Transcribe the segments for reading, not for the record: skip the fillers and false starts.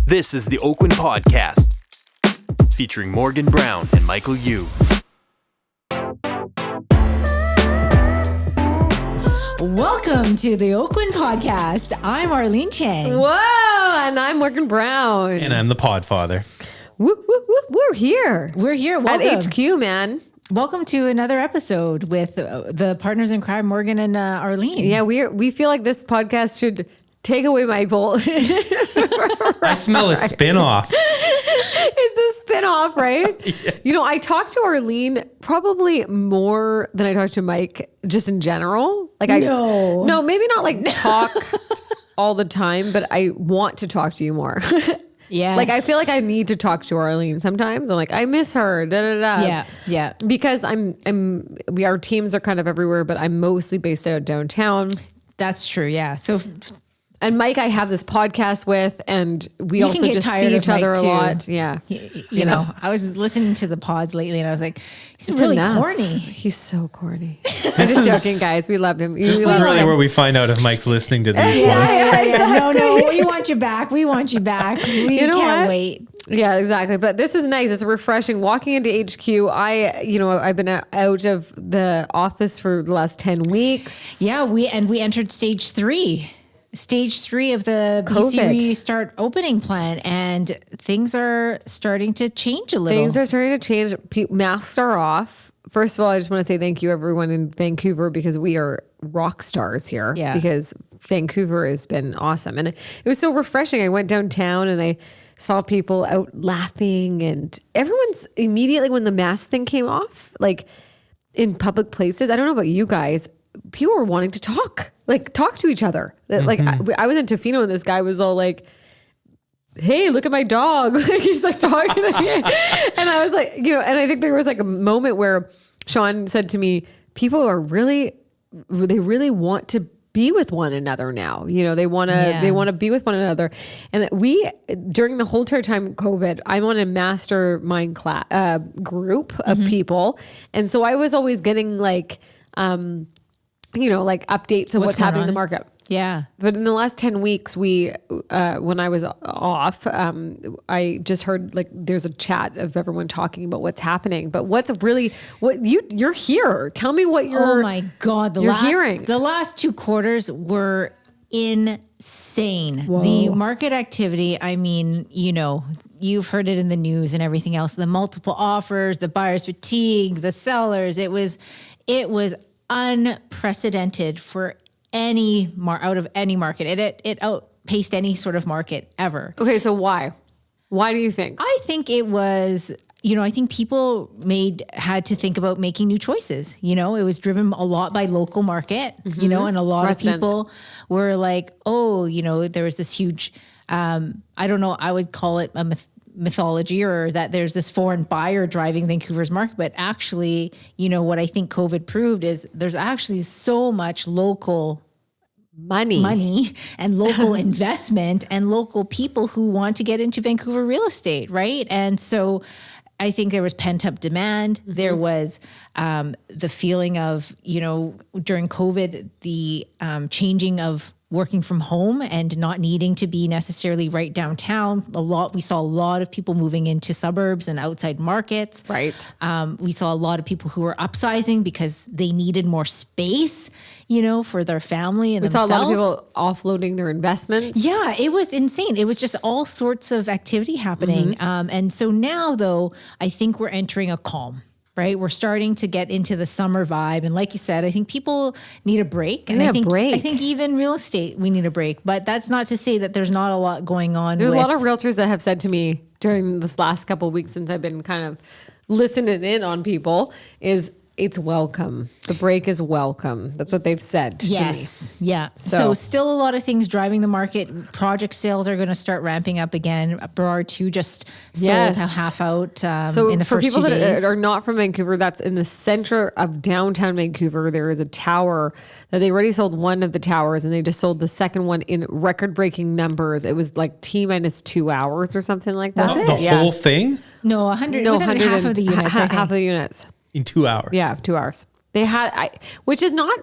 This is the Oakwyn Podcast, featuring Morgan Browne and Michael Yu. Welcome to the Oakwyn Podcast. I'm Arlene Chiang. Whoa, and I'm Morgan Browne. And I'm the Podfather. Woo, woo, woo. We're here. We're here. Welcome. At HQ, man. Welcome to another episode with the partners in crime, Morgan and Arlene. Yeah, we feel like this podcast should take away Michael. I smell a spin-off. It's the spinoff, right? Yeah. You know, I talk to Arlene probably more than I talk to Mike, just in general. No, maybe not like talk all the time, but I want to talk to you more. Yeah. Like, I feel like I need to talk to Arlene sometimes. I'm like, I miss her. Da, da, da. Yeah. Yeah. Because our teams are kind of everywhere, but I'm mostly based out of downtown. That's true. Yeah. So, and Mike, I have this podcast with, and we You also can get just tired see of each other Mike a too. lot. Yeah. you know, I was listening to the pods lately and I was like, he's really enough. corny. He's so corny. I'm just joking, guys. We love him. This is really where we find out if Mike's listening to these ones. Yeah. No, we want you back. We want you back. We can't wait. Yeah, exactly. But this is nice. It's refreshing. Walking into HQ, I've been out of the office for the last 10 weeks. Yeah, we entered stage 3. Stage 3 of the BC COVID. Restart opening plan, and things are starting to change a little. Things are starting to change. Masks are off. First of all, I just want to say thank you, everyone in Vancouver, because we are rock stars here. Yeah. Because Vancouver has been awesome. And it was so refreshing. I went downtown and I saw people out laughing, and everyone's immediately, when the mask thing came off, like in public places, I don't know about you guys, people were wanting to talk to each other. Like I was in Tofino and this guy was all like, hey, look at my dog. Like he's like talking to me. And I was like, and I think there was like a moment where Sean said to me, people are they really want to be with one another now. They want to be with one another. And we, during the whole entire time COVID, I'm on a mastermind group of people. And so I was always getting like updates of what's happening in the market. Yeah. But in the last 10 weeks, when I was off, I just heard like there's a chat of everyone talking about what's happening. But you're here. Tell me what Oh my God. you're hearing. The last 2 quarters were insane. Whoa. The market activity, I mean, you've heard it in the news and everything else, the multiple offers, the buyer's fatigue, the sellers, it was unprecedented for out of any market. It outpaced any sort of market ever. Okay, so why? Why do you think? I think it was, I think people had to think about making new choices. It was driven a lot by local market, and a lot of people were like, there was this huge, I don't know, I would call it a mythology, or that there's this foreign buyer driving Vancouver's market. But actually, what I think COVID proved is there's actually so much local money and local investment and local people who want to get into Vancouver real estate, right? And so I think there was pent-up demand. Mm-hmm. There was the feeling of, during COVID, the changing of working from home and not needing to be necessarily right downtown. We saw a lot of people moving into suburbs and outside markets. Right. We saw a lot of people who were upsizing because they needed more space, for their family and themselves. We saw a lot of people offloading their investments. Yeah, it was insane. It was just all sorts of activity happening. Mm-hmm. And so now, though, I think we're entering a calm. Right, we're starting to get into the summer vibe, and like you said, I think people need a break, and I think even real estate we need a break. But that's not to say that there's not a lot going on. There's a lot of realtors that have said to me during this last couple of weeks, since I've been kind of listening in on people, is it's welcome. The break is welcome. That's what they've said to me. Yeah. So still a lot of things driving the market. Project sales are going to start ramping up again. Burrard 2 just sold half out in the first 2 days. So for people that are not from Vancouver, that's in the center of downtown Vancouver. There is a tower that they already sold one of the towers, and they just sold the second one in record-breaking numbers. It was like T-2 hours or something like that. Was it? The whole thing? No, 100. No, wasn't half of the units. Half of the units. In 2 hours. Yeah, 2 hours. They had, which is not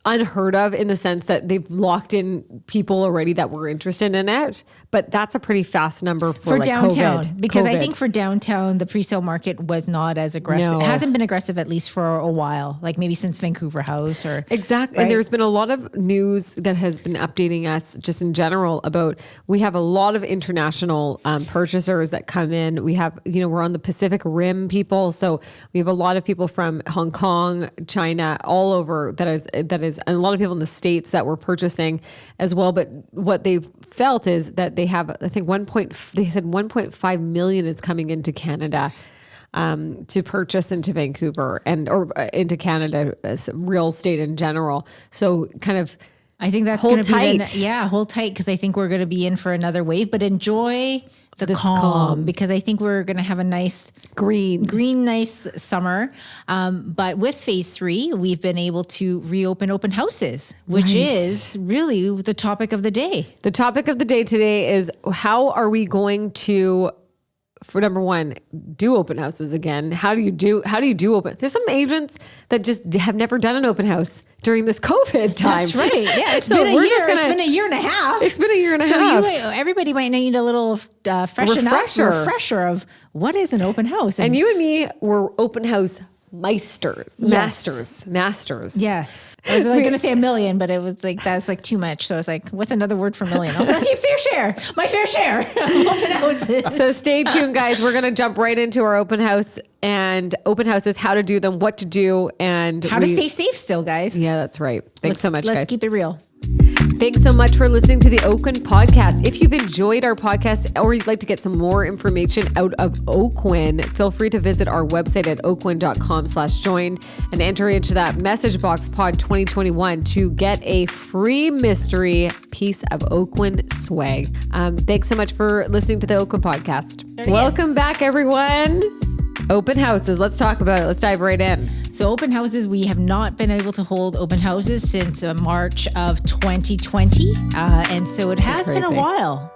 unheard of in the sense that they've locked in people already that were interested in it. But that's a pretty fast number for like downtown. COVID. Because I think for downtown, the pre-sale market was not as aggressive. No. It hasn't been aggressive at least for a while, like maybe since Vancouver House or. Exactly. Right? And there's been a lot of news that has been updating us just in general about, we have a lot of international purchasers that come in. We have, we're on the Pacific Rim people. So we have a lot of people from Hong Kong, China, all over that is, and a lot of people in the States that were purchasing as well. But what they've felt is that they have, I think they said 1.5 million is coming into Canada to purchase into Vancouver or into Canada as real estate in general. So kind of, I think that's going to be hold tight, because I think we're going to be in for another wave. But enjoy the calm, because I think we're going to have a nice green, nice summer. But with phase 3, we've been able to reopen open houses, which is really the topic of the day. The topic of the day today is, how are we going to, for number one, do open houses again? How do you do open? There's some agents that just have never done an open house during this COVID time. That's right. Yeah, it's been a year. It's been a year and a half. It's been a year and a half. So everybody might need a little refresher of what is an open house. And you and me were open house masters. Yes. I was going to say a million, but it was like, that's like too much. So I was like, what's another word for million? I was like, my fair share of open houses. So stay tuned, guys. We're going to jump right into our open house and open houses, how to do them, what to do, and how to stay safe still, guys. Yeah, that's right. Thanks so much, guys. Let's keep it real. Thanks so much for listening to the Oakwyn podcast. If you've enjoyed our podcast or you'd like to get some more information out of Oakwyn, feel free to visit our website at oakwyn.com/join and enter into that message box pod 2021 to get a free mystery piece of Oakwyn swag. Thanks so much for listening to the Oakwyn podcast. Welcome back, everyone. Open houses. Let's talk about it. Let's dive right in. So open houses, we have not been able to hold open houses since March of 2020. And so it has been a while.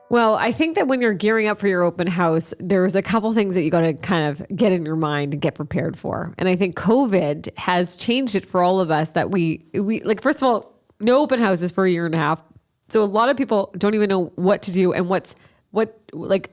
Well, I think that when you're gearing up for your open house, there's a couple things that you got to kind of get in your mind and get prepared for. And I think COVID has changed it for all of us, that we like, first of all, no open houses for a year and a half. So a lot of people don't even know what to do and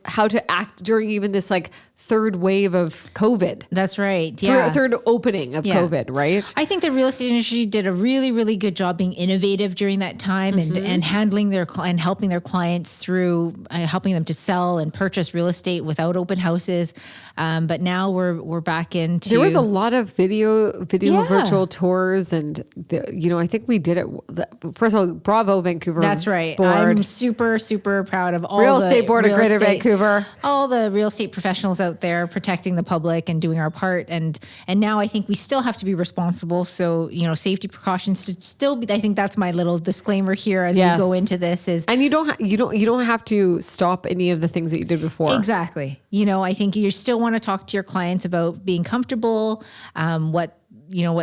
how to act during even this like third wave of COVID. That's right. Yeah. Third opening of COVID, right? I think the real estate industry did a really, really good job being innovative during that time and handling and helping their clients through helping them to sell and purchase real estate without open houses. But now we're back into. There was a lot of video virtual tours, and I think we did it. First of all, bravo Vancouver. That's right. Board. I'm super, super proud of all Real Estate Board of Greater Vancouver. All the real estate professionals out there protecting the public and doing our part. And now I think we still have to be responsible. So, safety precautions should still be, I think that's my little disclaimer here as we go into this is. And you don't have to stop any of the things that you did before. Exactly. I think you still want to talk to your clients about being comfortable, what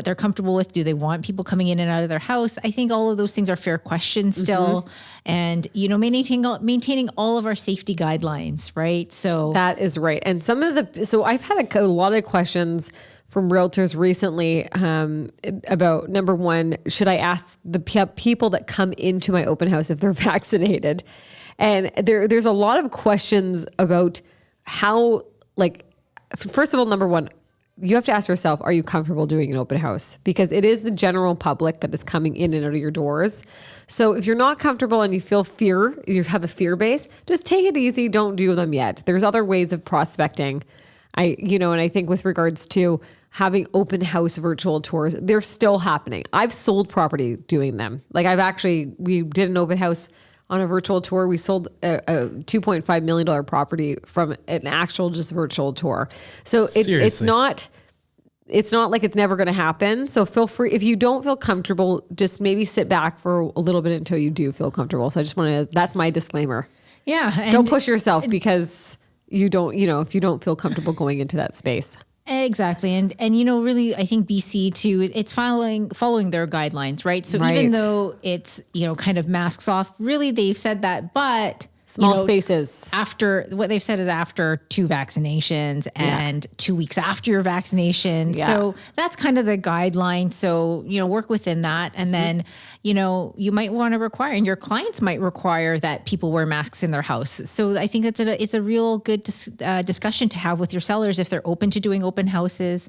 they're comfortable with. Do they want people coming in and out of their house? I think all of those things are fair questions still. And, maintaining all of our safety guidelines, right? So that is right. And so I've had a lot of questions from realtors recently about, number one, should I ask the people that come into my open house if they're vaccinated? And there's a lot of questions about how, first of all, number one, you have to ask yourself, are you comfortable doing an open house? Because it is the general public that is coming in and out of your doors. So if you're not comfortable and you feel fear, you have a fear base, just take it easy. Don't do them yet. There's other ways of prospecting. And I think with regards to having open house virtual tours, they're still happening. I've sold property doing them. We did an open house on a virtual tour. We sold a $2.5 million property from an actual just virtual tour. So it's not like it's never going to happen. So feel free, if you don't feel comfortable, just maybe sit back for a little bit until you do feel comfortable. So I just that's my disclaimer. Yeah. Don't push yourself because you don't, if you don't feel comfortable going into that space. Exactly. And really, I think BC too, it's following their guidelines, right? So even though it's, kind of masks off, really they've said that, but Small spaces. After what they've said is after 2 vaccinations and 2 weeks after your vaccination. Yeah. So that's kind of the guideline. So, work within that. And then, you might want to require, and your clients might require that people wear masks in their house. So I think it's a real good discussion to have with your sellers if they're open to doing open houses,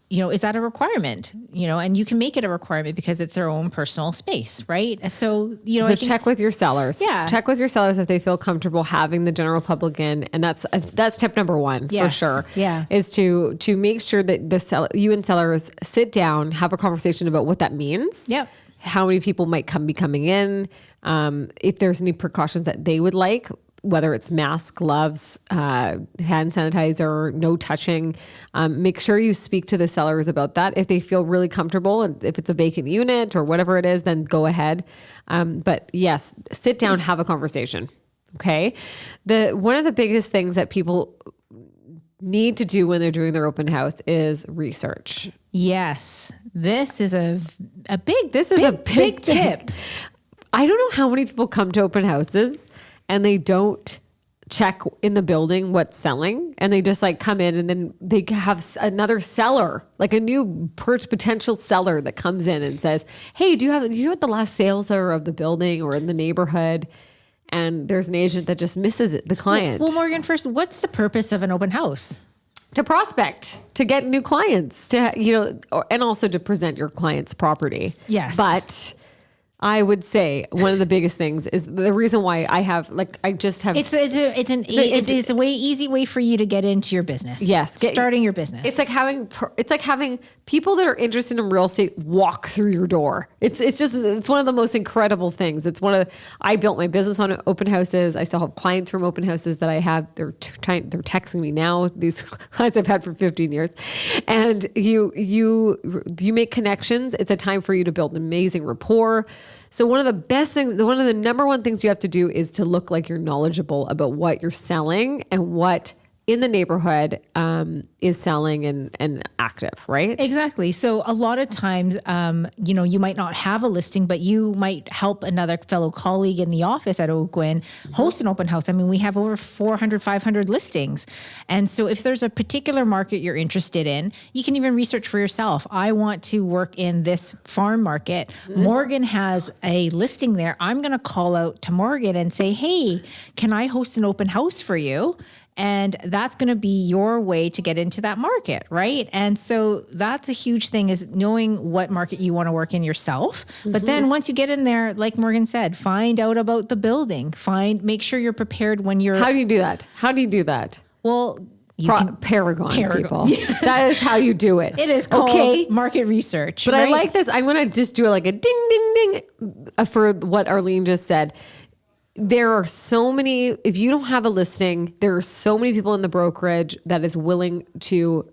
is that a requirement? And you can make it a requirement because it's their own personal space, right? So, So check with your sellers. Yeah. Check with your sellers if they feel comfortable having the general public in. And that's tip number 1 for sure. Yeah. Is to make sure that you and sellers sit down, have a conversation about what that means. Yep. How many people might be coming in. If there's any precautions that they would like, whether it's mask, gloves, hand sanitizer, no touching, make sure you speak to the sellers about that. If they feel really comfortable and if it's a vacant unit or whatever it is, then go ahead. But yes, sit down, have a conversation. Okay. One of the biggest things that people need to do when they're doing their open house is research. Yes. This is a big tip. I don't know how many people come to open houses and they don't check in the building what's selling, and they just come in and then they have another seller, like a new potential seller that comes in and says, hey, do you know what the last sales are of the building or in the neighborhood? And there's an agent that just misses it, the client. Well, Morgan, first, what's the purpose of an open house? To prospect, to get new clients, and also to present your client's property. Yes. But I would say one of the biggest things is the reason why it's a easy way for you to get into your business. Yes. Starting your business. It's like having people that are interested in real estate walk through your door. It's one of the most incredible things. I built my business on open houses. I still have clients from open houses that I have. They're texting me now. These clients I've had for 15 years, and you make connections. It's a time for you to build amazing rapport. So one of the number one things you have to do is to look like you're knowledgeable about what you're selling and what in the neighborhood is selling and active, right? Exactly. So a lot of times, you might not have a listing, but you might help another fellow colleague in the office at Oakwyn host an open house. I mean, we have over 400, 500 listings. And so if there's a particular market you're interested in, you can even research for yourself. I want to work in this farm market. Mm-hmm. Morgan has a listing there. I'm going to call out to Morgan and say, hey, can I host an open house for you? And that's going to be your way to get into that market, right? And so that's a huge thing, is knowing what market you want to work in yourself. Mm-hmm. But then once you get in there, like Morgan said, find out about the building. Make sure you're prepared when you're... How do you do that? Well... Paragon people. Yes. That is how you do it. It is called market research. But right? I like this. I'm going to just do like a ding, ding, ding for what Arlene just said. There are so many, if you don't have a listing, there are so many people in the brokerage that is willing to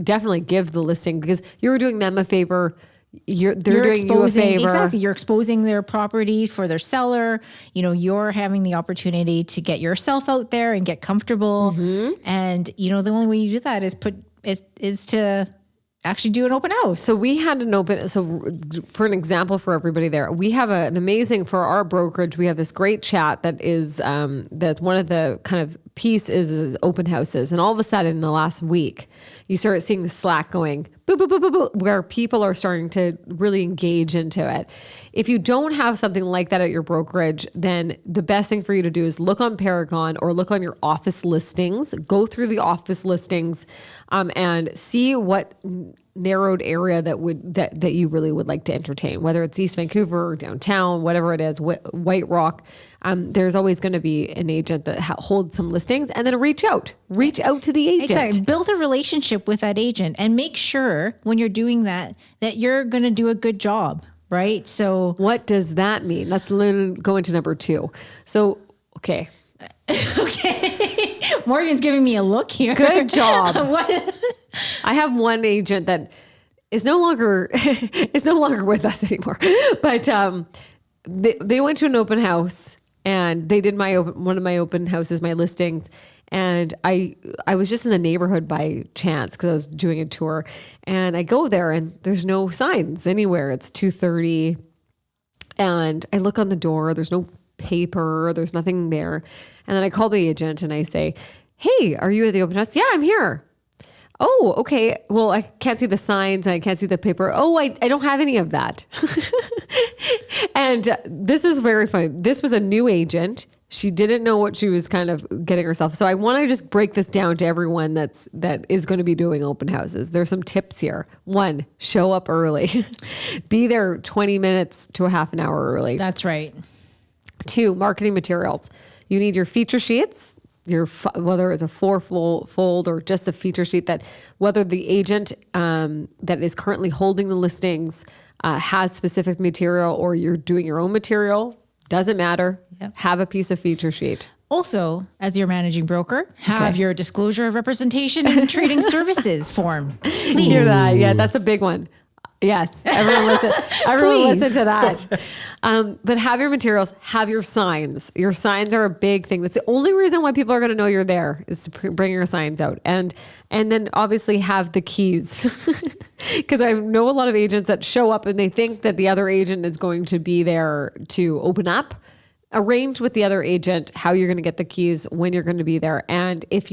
definitely give the listing, because you're doing them a favor. They're doing you a favor. Exactly. You're exposing their property for their seller. You're having the opportunity to get yourself out there and get comfortable. Mm-hmm. And, the only way you do that is to actually do an open house. So we had for an example for everybody there, we have an amazing, for our brokerage, we have this great chat that is, that one of the kind of piece is open houses. And all of a sudden in the last week, you start seeing the Slack going boop, boop, boop, boop, boop, where people are starting to really engage into it. If you don't have something like that at your brokerage, then the best thing for you to do is look on Paragon or look on your office listings, go through the office listings, and see what narrowed area that you really would like to entertain, whether it's East Vancouver or downtown, whatever it is, White Rock. There's always going to be an agent that holds some listings, and then reach out to the agent. Exactly. Build a relationship with that agent and make sure when you're doing that you're going to do a good job, right? So what does that mean? Let's go into number 2. So, okay. Okay. Morgan's giving me a look here. Good job. I have one agent that is no longer with us anymore, but they went to an open house and they did one of my open houses, my listings. And I was just in the neighborhood by chance because I was doing a tour, and I go there and there's no signs anywhere. It's 2:30 and I look on the door. There's no paper. There's nothing there. And then I call the agent and I say, hey, are you at the open house? Yeah, I'm here. Oh, okay. Well, I can't see the signs and I can't see the paper. Oh, I don't have any of that. And this is very funny. This was a new agent. She didn't know what she was kind of getting herself. So I want to just break this down to everyone that is going to be doing open houses. There's some tips here. 1, show up early. Be there 20 minutes to a half an hour early. That's right. 2, marketing materials. You need your feature sheets, whether it's a 4-fold or just a feature sheet, that whether the agent that is currently holding the listings has specific material or you're doing your own material, doesn't matter. Yep. Have a piece of feature sheet. Also, as your managing broker, have your disclosure of representation and trading services form. Please. Hear that? Yeah, that's a big one. Yes, everyone listen. Everyone listen to that. But have your materials, have your signs. Your signs are a big thing. That's the only reason why people are going to know you're there, is to bring your signs out, and then obviously have the keys. Because I know a lot of agents that show up and they think that the other agent is going to be there to open up. Arrange with the other agent how you're going to get the keys, when you're going to be there, and if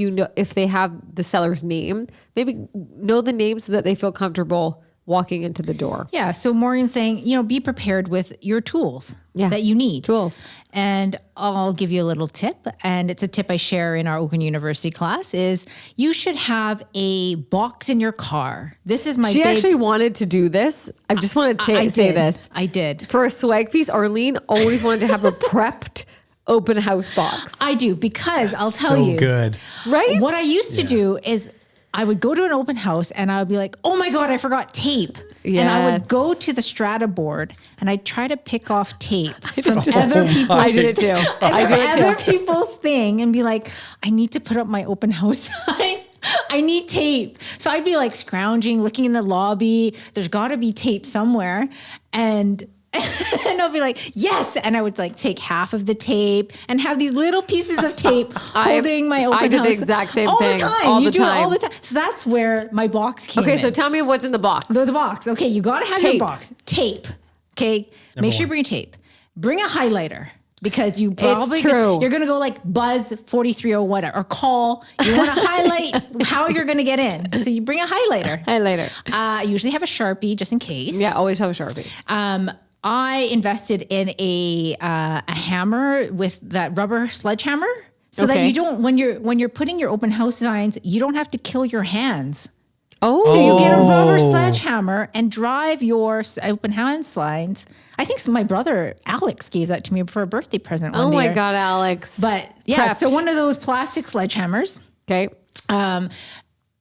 they have the seller's name, maybe know the name so that they feel comfortable walking into the door. Yeah. So Morgan's saying, be prepared with your tools that you need. Tools. And I'll give you a little tip. And it's a tip I share in our Oakwyn University class, is you should have a box in your car. This is my She actually wanted to do this. I just want to say this. I did. For a swag piece, Arlene always wanted to have a prepped open house box. I do, because I'll tell you. So good. Right? What I used to do is I would go to an open house and I would be like, oh my God, I forgot tape. Yes. And I would go to the strata board and I'd try to pick off tape from other people's. I did it too. Other people's thing and be like, I need to put up my open house sign. I need tape. So I'd be like scrounging, looking in the lobby. There's got to be tape somewhere. And I'll be like, yes. And I would like take half of the tape and have these little pieces of tape holding my open house. I did the exact same all thing. The time. All you the do time. it all the time. So that's where my box came in. Okay, so tell me what's in the box. The box. Okay, you got to have Tape. your box. Tape. Okay, make sure you bring a tape. Bring a highlighter. Because you probably you're going to go like buzz 43 or whatever, or call. You want to highlight how you're going to get in. So you bring a highlighter. Usually have a Sharpie just in case. Yeah, always have a Sharpie. I invested in a hammer with that rubber sledgehammer, so that you don't, when you're putting your open house signs, you don't have to kill your hands. Oh, So you get a rubber sledgehammer and drive your open house signs. I think my brother Alex gave that to me for a birthday present one oh year. my God, Alex. But yeah, Prepped. so one of those plastic sledgehammers. Okay.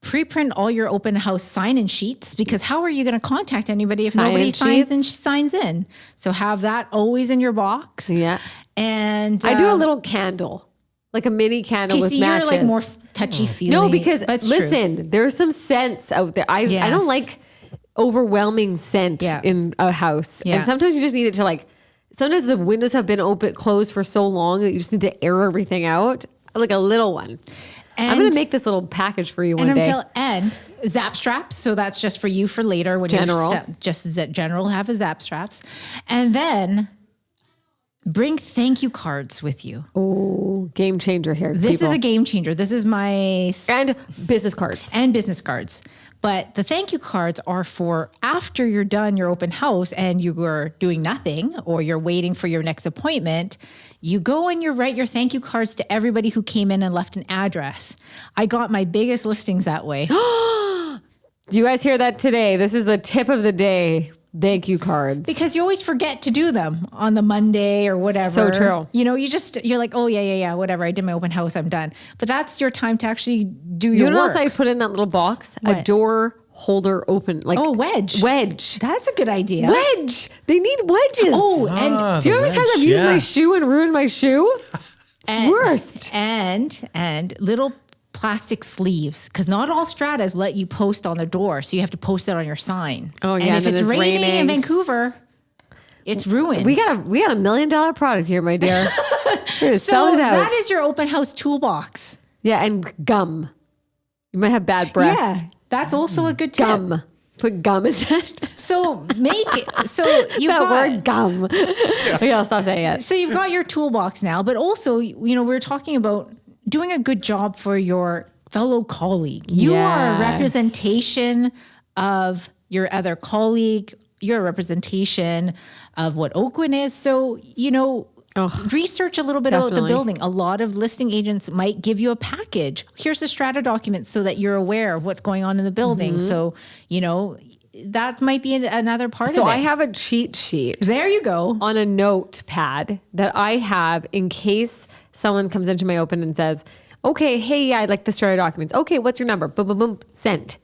Pre-print all your open house sign-in sheets, because how are you going to contact anybody if Sign-in nobody sheets? signs in? So have that always in your box. Yeah. And I do a little candle, like a mini candle with matches. You're like more touchy-feely. No, because That's listen, true. there's some scents out there. I don't like overwhelming scent in a house. Yeah. And sometimes you just need it to sometimes the windows have been closed for so long that you just need to air everything out. Like a little one. I'm going to make this little package for you one day. And zap straps. So that's just for you for later. When General. General have a zap straps. And then bring thank you cards with you. Oh, game changer here. This is a game changer. This is my... And business cards. And business cards. But the thank you cards are for after you're done your open house and you are doing nothing, or you're waiting for your next appointment. You go and you write your thank you cards to everybody who came in and left an address. I got my biggest listings that way. Do you guys hear that today? This is the tip of the day. Thank you cards. Because you always forget to do them on the Monday or whatever. So true. You're like, oh yeah, whatever. I did my open house. I'm done. But that's your time to actually do your You know what work. else I put in that little box? A What? door holder open. Like wedge. Wedge. That's a good idea. Wedge. They need wedges. Oh, and do you know how many times I've used my shoe and ruined my shoe? It's worst. And little plastic sleeves, because not all stratas let you post on the door, so you have to post it on your sign. Oh yeah, and if then it's raining in raining. Vancouver, it's ruined. We got a $1 million product here, my dear. So that is your open house toolbox. Yeah, and gum. You might have bad breath. Yeah, that's also a good tip. Gum. Put gum in that. So you've That got word gum. Okay, I'll stop saying it. So you've got your toolbox now, but also, we're talking about doing a good job for your fellow colleague. You are a Yes. representation of your other colleague. You're a representation of what Oakwyn is. So, research a little bit about the Definitely. building. A lot of listing agents might give you a package. Here's a strata document so that you're aware of what's going on in the building. So, that might be another part of it. So I have a cheat sheet There you go. on a notepad that I have in case someone comes into my open and says, okay, hey, I like the strata documents. Okay, what's your number? Boom, boom, boom, sent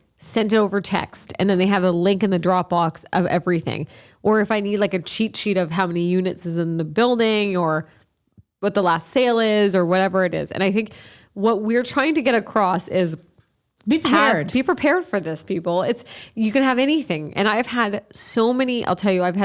it over text. And then they have a link in the Dropbox of everything. Or if I need like a cheat sheet of how many units is in the building or what the last sale is or whatever it is. And I think what we're trying to get across is Be prepared. be prepared for this, people. You can have anything. And I've had so many, I'll tell you, one of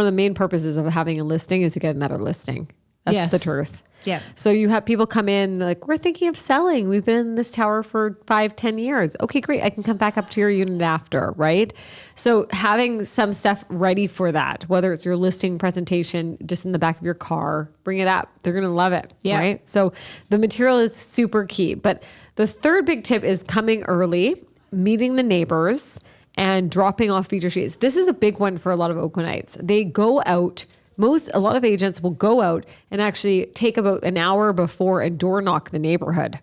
the main purposes of having a listing is to get another listing. That's Yes. the truth. Yeah. So you have people come in like, we're thinking of selling. We've been in this tower for 5-10 years. Okay, great. I can come back up to your unit after, right? So having some stuff ready for that, whether it's your listing presentation, just in the back of your car, bring it up. They're going to love it, Yeah. right? So the material is super key. But the third big tip is coming early, meeting the neighbors, and dropping off feature sheets. This is a big one for a lot of Oakwynites. They go out. A lot of agents will go out and actually take about an hour before and door knock the neighborhood.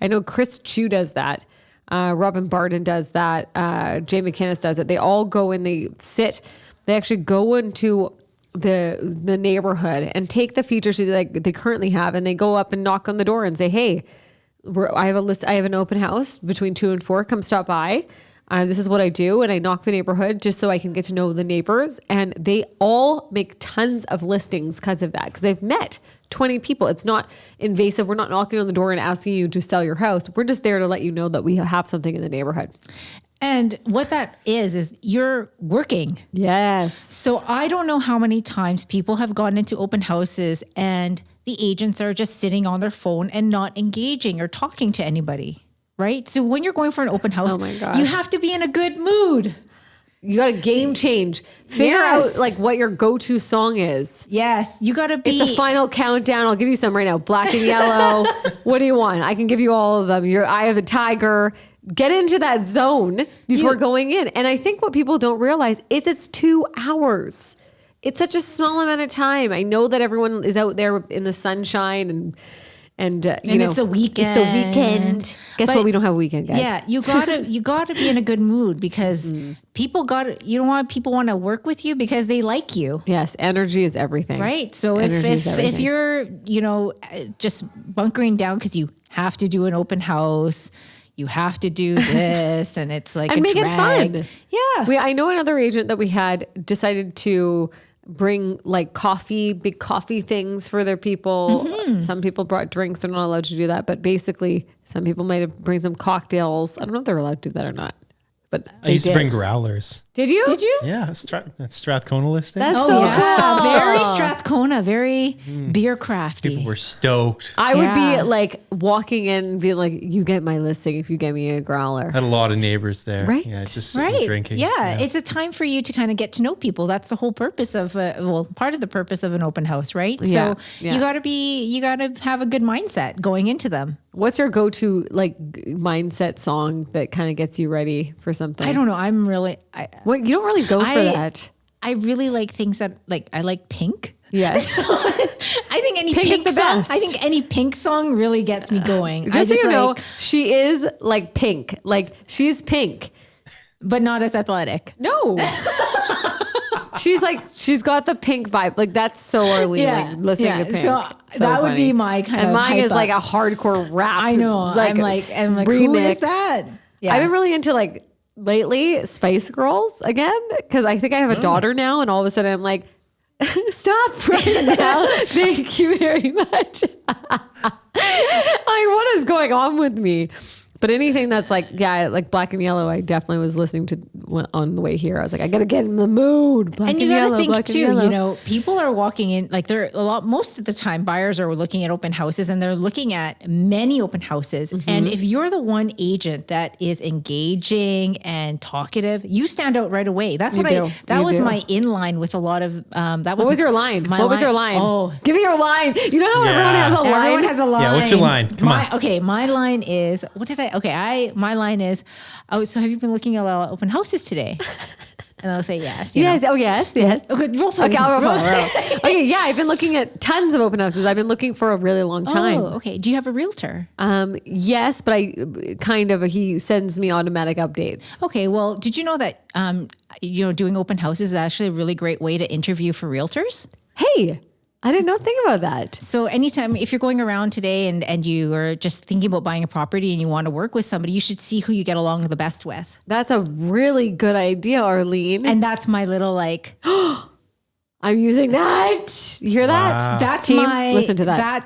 I know Chris Chu does that. Robin Barden does that. Jay McInnes does it. They all go and they actually go into the neighborhood and take the features that they currently have, and they go up and knock on the door and say, hey, I have an open house between 2 and 4. Come stop by. This is what I do. And I knock the neighborhood just so I can get to know the neighbors. And they all make tons of listings because of that, because they've met 20 people. It's not invasive. We're not knocking on the door and asking you to sell your house. We're just there to let you know that we have something in the neighborhood. And what that is you're working. Yes. So I don't know how many times people have gotten into open houses and the agents are just sitting on their phone and not engaging or talking to anybody. Right? So when you're going for an open house, Oh my gosh. you have to be in a good mood. You got to game change. Figure Yes. out like what your go-to song is. Yes, you got to be. It's a final countdown. I'll give you some right now. Black and yellow. What do you want? I can give you all of them. Your Eye of the Tiger. Get into that zone before going in. And I think what people don't realize is it's 2 hours. It's such a small amount of time. I know that everyone is out there in the sunshine and it's the weekend. It's the weekend. Guess But- what? We don't have a weekend, guys. Yeah, you gotta be in a good mood because you don't want people want to work with you because they like you. Yes, energy is everything. Right. So Energy is if everything. you're, just bunkering down because you have to do an open house, you have to do this, and it's like And a make drag. it fun. Yeah. I know another agent that we had decided to bring like big coffee things for their people. Some people brought drinks. They're not allowed to do that. But basically, some people might have bring some cocktails. I don't know if they're allowed to do that or not. But I used to bring growlers. Did you? Did you? Yeah, that's Strathcona listing. That's Oh so yeah, cool. very Strathcona, very beer crafty. People were stoked. I would Yeah. be like walking in and being like, you get my listing if you get me a growler. Had a lot of neighbors there. Right. Yeah, just sitting and drinking. Yeah, it's a time for you to kind of get to know people. That's the whole purpose of part of the purpose of an open house, right? Yeah, So yeah. you got to have a good mindset going into them. What's your go-to like mindset song that kind of gets you ready for something? I don't know. I'm really What, you don't really go for that. I really like things that I like Pink. Yes. I think any Pink is Pink the song. best. I think any Pink song really gets me going. Just so you know, like, she is like Pink. Like she's Pink. but not as athletic. No. she's got the Pink vibe. Like that's so Arlene. Like, listening to Pink. So that would be my kind and of. mine hype is like up. a hardcore rap. I know. I'm like, who is remix. that? Yeah. I've been really into like lately Spice Girls again because I think I have a daughter now, and all of a sudden I'm like, stop right now. Thank you very much. Like, what is going on with me? But anything that's like, like Black and Yellow, I definitely was listening to on the way here. I was like, I got to get in the mood. Black and you got Yellow, to think Black and too, Yellow. you know, people are walking in, like most of the time buyers are looking at open houses and they're looking at many open houses. And if you're the one agent that is engaging and talkative, you stand out right away. That's what that was my inline with a lot of, what was your line? What was your line? Oh, give me your line. You know how everyone has a line? everyone has a line. Yeah, what's your line? Come on. Okay, my line is, my line is, so have you been looking at open houses today? And they'll say yes. Yes. Oh, yes. Okay, roll play. Okay, I'll roll. Okay, yeah, I've been looking at tons of open houses. I've been looking for a really long time. Oh, okay. Do you have a realtor? Yes, but he sends me automatic updates. Okay. Well, did you know that, doing open houses is actually a really great way to interview for realtors? Hey, I did not think about that. So anytime, if you're going around today and you are just thinking about buying a property and you want to work with somebody, you should see who you get along the best with. That's a really good idea, Arlene. And that's my little I'm using that. You hear that? That's Team, my, listen to that.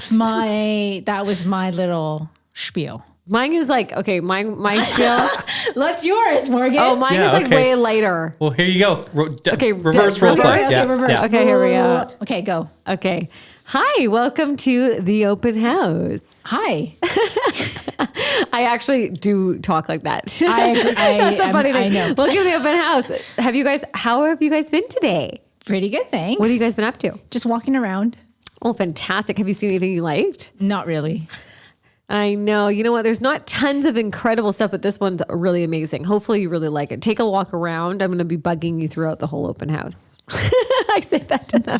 That was my little spiel. Mine is like, okay, my spiel. What's yours, Morgan? Oh, mine is like way lighter. Well, here you go. Okay, reverse role play. Okay, reverse. Yeah. Okay, here we go. Okay, go. Okay. Hi, welcome to the open house. Hi. I actually do talk like that. I agree. That's a funny thing. I know. Welcome to the open house. How have you guys been today? Pretty good, thanks. What have you guys been up to? Just walking around. Oh, fantastic. Have you seen anything you liked? Not really. I know. You know what? There's not tons of incredible stuff, but this one's really amazing. Hopefully you really like it. Take a walk around. I'm going to be bugging you throughout the whole open house. I say that to them.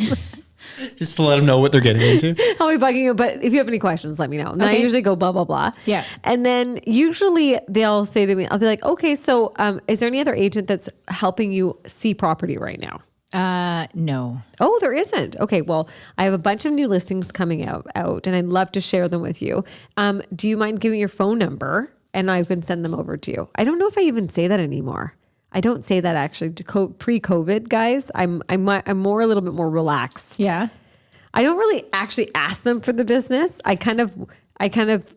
Just to let them know what they're getting into. I'll be bugging you, but if you have any questions, let me know. And I usually go blah, blah, blah. Yeah. And then usually they'll say to me, I'll be like, okay, so is there any other agent that's helping you see property right now? No. Oh, there isn't. Okay. Well, I have a bunch of new listings coming out and I'd love to share them with you. Do you mind giving your phone number and I can send them over to you? I don't know if I even say that anymore. I don't say that actually pre-COVID, guys. I'm more a little bit more relaxed. Yeah. I don't really actually ask them for the business. I kind of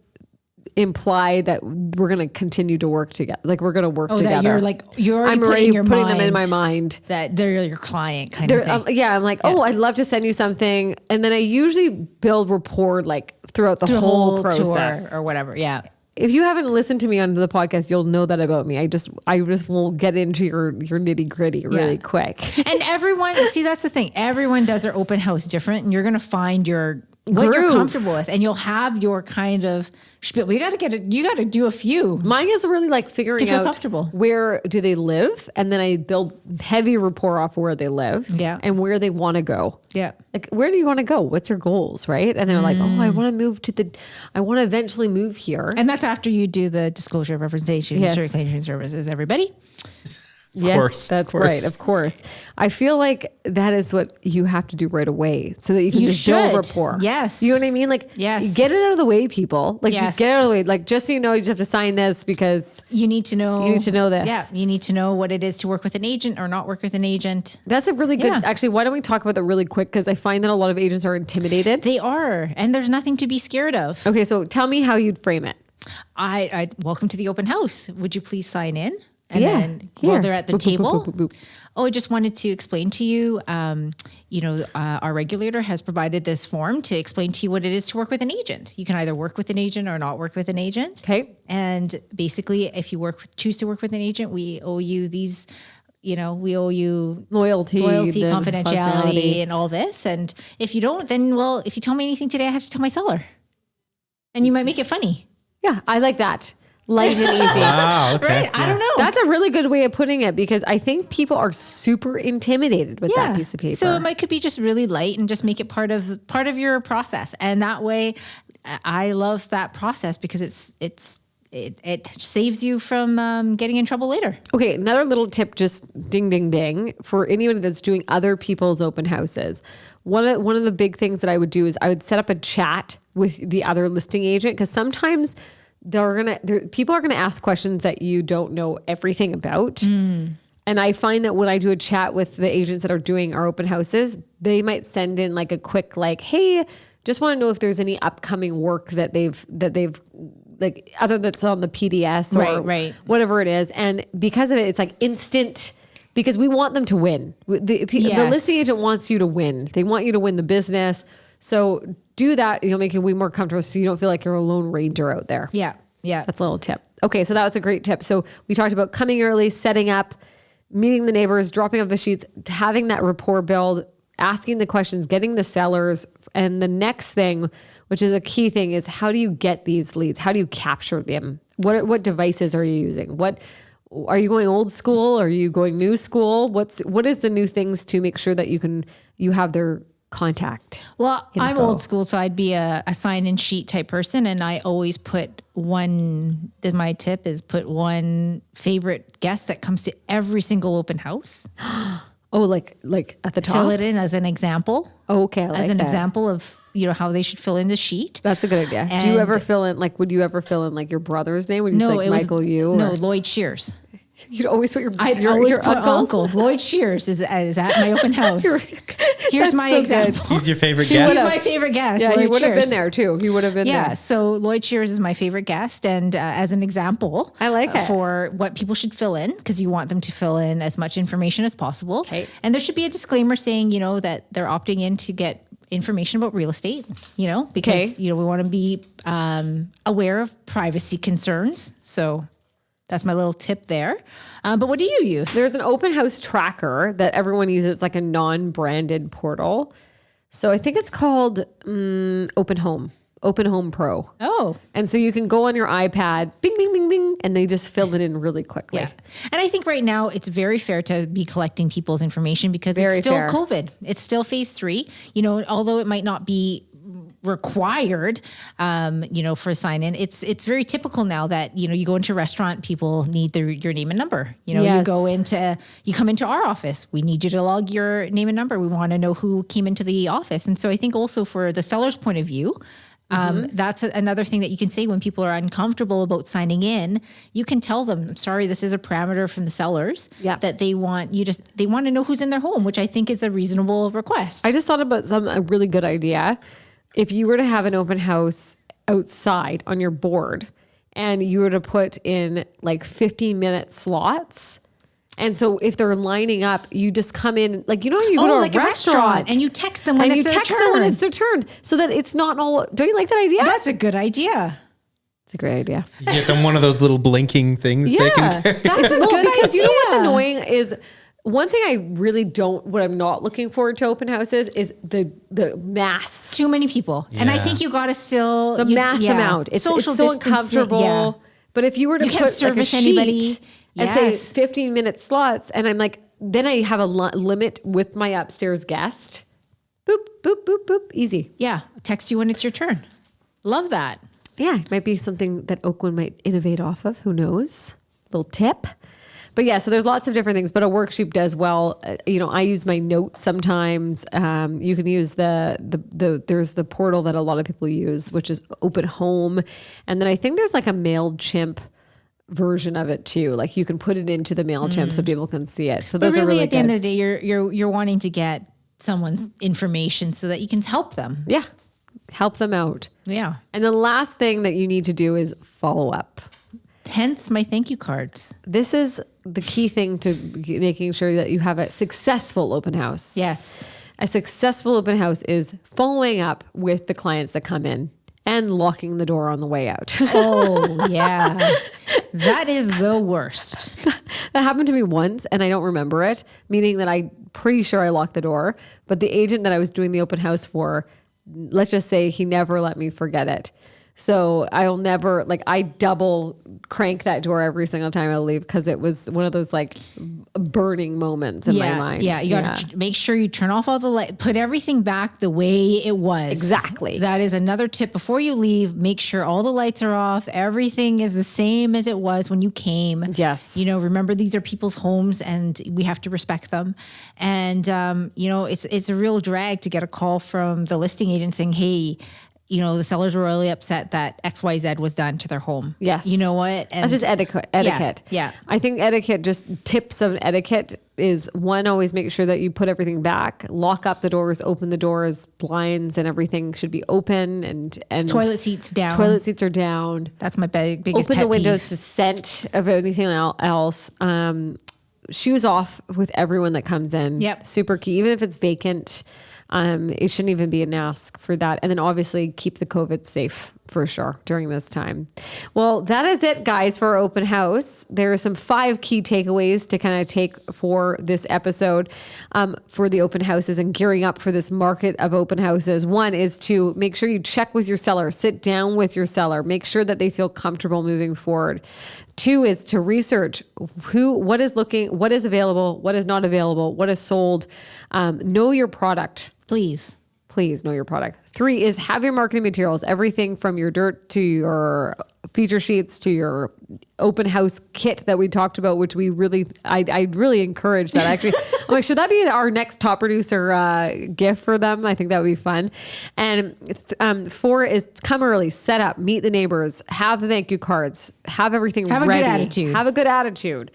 imply that we're going to continue to work together. Like we're going to work together. That you're I'm already putting them in my mind that they're your client kind of thing. Yeah. I'm like, oh, I'd love to send you something. And then I usually build rapport like throughout the whole process tour or whatever. Yeah. If you haven't listened to me on the podcast, you'll know that about me. I just will get into your nitty gritty really quick. And everyone, see, that's the thing. Everyone does their open house different, and you're going to find what you're comfortable with, and you'll have your kind of spiel. You got to do a few. Mine is really like figuring out comfortable. Where do they live, and then I build heavy rapport off where they live, and where they want to go. Yeah, like where do you want to go? What's your goals, right? And they're like, oh, I want to eventually move here, and that's after you do the disclosure of representation, certification services. Everybody. Yes, that's right. Of course. I feel like that is what you have to do right away so that you can just build rapport. Yes. You know what I mean? Like, yes. Get it out of the way, people. Like, just get it out of the way. Like, just so you know, you just have to sign this because you need to know. You need to know this. Yeah. You need to know what it is to work with an agent or not work with an agent. That's a really good, actually, why don't we talk about that really quick? Because I find that a lot of agents are intimidated. They are. And there's nothing to be scared of. Okay. So tell me how you'd frame it. I welcome to the open house. Would you please sign in? And then while they're at the table, I just wanted to explain to you, our regulator has provided this form to explain to you what it is to work with an agent. You can either work with an agent or not work with an agent. Okay. And basically, if you choose to work with an agent, we owe you these, we owe you loyalty, confidentiality, and all this. And if you don't, then, if you tell me anything today, I have to tell my seller. And you might make it funny. Yeah, I like that. Light and easy. Wow, okay. Right? I don't know. That's a really good way of putting it because I think people are super intimidated with that piece of paper. So it could be just really light and just make it part of your process. And that way, I love that process because it saves you from getting in trouble later. Okay, another little tip, just ding, ding, ding, for anyone that's doing other people's open houses. One of the big things that I would do is I would set up a chat with the other listing agent because sometimes people are gonna ask questions that you don't know everything about. And I find that when I do a chat with the agents that are doing our open houses, they might send in like a quick hey, just want to know if there's any upcoming work that they've like other that's on the PDS or Right. whatever it is. And because of it, it's like instant, because we want them to win. The listing agent wants you to win. They want you to win the business. So do that. You'll make it way more comfortable so you don't feel like you're a lone ranger out there. Yeah. That's a little tip. Okay, so that was a great tip. So we talked about coming early, setting up, meeting the neighbors, dropping off the sheets, having that rapport build, asking the questions, getting the sellers. And the next thing, which is a key thing, is how do you get these leads? How do you capture them? What devices are you using? What are you going old school? Are you going new school? What is the new things to make sure that you have their contact? Well, I'm info? old school, so I'd be a sign-in sheet type person, and I always put my tip is put one favorite guest that comes to every single open house. Oh, like at the top? Fill it in as an example. Oh, okay, I like as an that. example of how they should fill in the sheet. That's a good idea. Do you ever fill in, would you ever fill in like your brother's name? Would you No, like it was Michael you? No, or- Lloyd Shears. You'd always put I'd your always put uncles? uncle. Lloyd Shears is at my open house. Here's That's my so good. example. He's your favorite He was guest. my favorite guest. Yeah, he Lloyd would have Shears. been there too. He would have been Yeah, there. so Lloyd Shears is my favorite guest, and as an example, I like it. for what people should fill in, because you want them to fill in as much information as possible. Okay. And there should be a disclaimer saying, that they're opting in to get information about real estate, because we want to be aware of privacy concerns. So that's my little tip there. But what do you use? There's an open house tracker that everyone uses, like a non-branded portal. So I think it's called Open Home Pro. Oh. And so you can go on your iPad, bing, bing, bing, bing, and they just fill it in really quickly. Yeah. And I think right now it's very fair to be collecting people's information because Very it's still fair. COVID. It's still phase 3. Although it might not be required, for a sign in, it's very typical now that, you go into a restaurant, people need your name and number. You Yes. you come into our office, we need you to log your name and number. We want to know who came into the office. And so I think also for the seller's point of view, that's another thing that you can say when people are uncomfortable about signing in. You can tell them, I'm sorry, this is a parameter from the sellers that they want to know who's in their home, which I think is a reasonable request. I just thought about a really good idea. If you were to have an open house outside on your board and you were to put in like 15-minute slots. And so if they're lining up, you just come in, you go to like a restaurant and you text them when it's their turn. them when it's their turn, so that it's not all. Don't you like that idea? That's a good idea. It's a great idea. You get them one of those little blinking things they can carry. That's a Well, good because idea. you know what's annoying is one thing I really don't. What I'm not looking forward to open houses is the mass. Too many people. And I Yeah. think you got to still The mass amount. It's so distancing, uncomfortable. yeah. But if you were to You can't put service like a sheet anybody. and Yes. say 15-minute slots, and I'm like, then I have a limit with my upstairs guest. Boop, boop, boop, boop. Easy. Yeah. Text you when it's your turn. Love that. Yeah, it might be something that Oakwyn might innovate off of. Who knows? Little tip. But yeah, so there's lots of different things, but a worksheet does well. I use my notes sometimes. You can use there's the portal that a lot of people use, which is Open Home. And then I think there's like a MailChimp version of it too. Like you can put it into the MailChimp so people can see it. So But those really, are really at the end good. of the day, you're wanting to get someone's information so that you can help them. Yeah. Help them out. Yeah. And the last thing that you need to do is follow up. Hence my thank you cards. This is the key thing to making sure that you have a successful open house. Yes. A successful open house is following up with the clients that come in and locking the door on the way out. Oh, yeah. That is the worst. That happened to me once and I don't remember it, meaning that I'm pretty sure I locked the door. But the agent that I was doing the open house for, let's just say he never let me forget it. So I'll never, I double crank that door every single time I leave because it was one of those burning moments in my mind. Yeah, you got to make sure you turn off all the light, put everything back the way it was. Exactly. That is another tip. Before you leave, make sure all the lights are off. Everything is the same as it was when you came. Yes. Remember these are people's homes and we have to respect them. And, it's a real drag to get a call from the listing agent saying, hey, you know, the sellers were really upset that XYZ was done to their home. Yes. You know what? And That's just etiquette. Yeah. I think etiquette, just tips of etiquette is one, always make sure that you put everything back, lock up the doors, open the doors, blinds and everything should be open and toilet seats down. Toilet seats are down. That's my biggest Open pet the windows peeve. to scent of anything else. Shoes off with everyone that comes in. Yep. Super key. Even if it's vacant, it shouldn't even be an ask for that. And then obviously keep the COVID safe for sure during this time. Well, that is it, guys, for our open house. There are some 5 key takeaways to kind of take for this episode for the open houses and gearing up for this market of open houses. One is to make sure you check with your seller, sit down with your seller, make sure that they feel comfortable moving forward. 2 is to research what is available, what is not available, what is sold. Know your product. Please know your product. 3 is have your marketing materials, everything from your dirt to your feature sheets to your open house kit that we talked about, which I really encourage that. Actually, I'm like, should that be our next top producer gift for them? I think that would be fun. And 4 is come early, set up, meet the neighbors, have the thank you cards, have everything ready. Have a good attitude. Have a good attitude.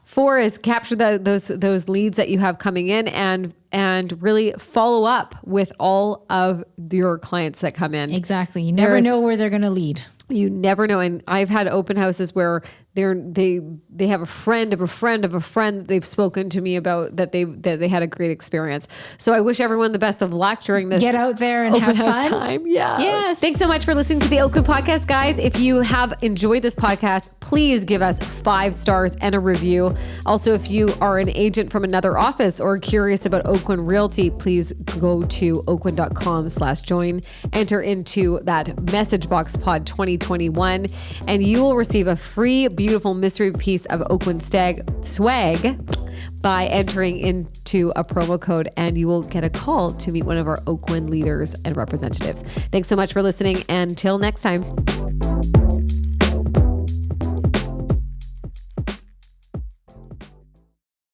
4 is capture those leads that you have coming in and really follow up with all of your clients that come in. Exactly. You never know where they're going to lead. You never know. And I've had open houses where they have a friend of a friend of a friend that they've spoken to me about that they had a great experience. So I wish everyone the best of luck during this. Get out there and open have house fun. Time. Yeah. Yes. Thanks so much for listening to the Oakwyn podcast, guys. If you have enjoyed this podcast, please give us 5 stars and a review. Also, if you are an agent from another office or curious about Oakwyn Realty, please go to oakwyn.com/join, enter into that message box pod 2021, and you will receive a free beautiful mystery piece of Oakwyn swag by entering into a promo code, and you will get a call to meet one of our Oakwyn leaders and representatives. Thanks so much for listening. Until next time.